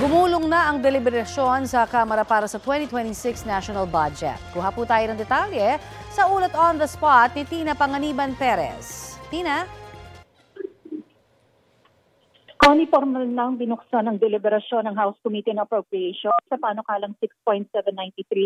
Gumulong na ang deliberasyon sa Kamara para sa 2026 National Budget. Kuha po tayo ng detalye sa ulat on the spot ni Tina Panganiban Perez. Tina? Formal nang binuksan ang deliberasyon ng House Committee on Appropriations sa panukalang 6.793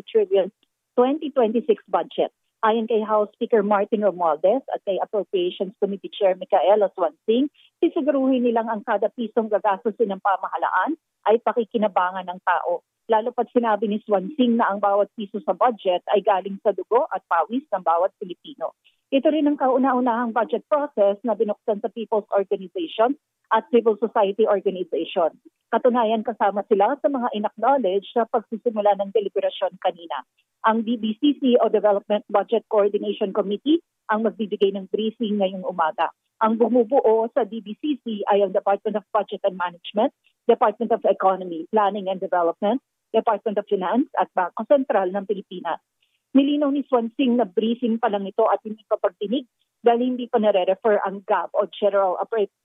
trillion 2026 budget. Ayon kay House Speaker Martin Romualdez at kay Appropriations Committee Chair Micaela Swansing, sisiguruhin nilang ang kada pisong gagastusin ng pamahalaan ay pakikinabangan ng tao. Lalo pat sinabi ni Swansing na ang bawat piso sa budget ay galing sa dugo at pawis ng bawat Pilipino. Ito rin ang kauna-unahang budget process na binuksan sa People's Organization at Civil Society Organization. Katunayan kasama sila sa mga in-acknowledge sa pagsisimula ng deliberasyon kanina. Ang DBCC o Development Budget Coordination Committee ang magbibigay ng briefing ngayong umaga. Ang bumubuo sa DBCC ay ang Department of Budget and Management, Department of Economy, Planning and Development, Department of Finance at Bangko Sentral ng Pilipinas. Nilinaw ni Swansing na briefing pa lang ito at hindi pa pagdinig dahil hindi pa nare-refer ang GAB o General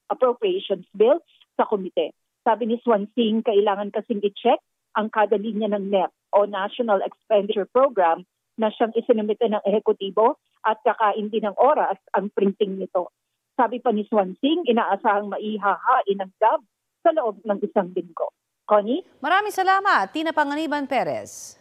Appropriations Bill sa komite. Sabi ni Swansing, kailangan kasing i-check ang kada linya ng NEP o National Expenditure Program na siyang isinumite ng ehekutibo at kakain din ng oras ang printing nito. Sabi pa ni Swansing, inaasahang maihahain ng GAB sa loob ng isang linggo. Connie? Maraming salamat, Tina Panganiban Perez.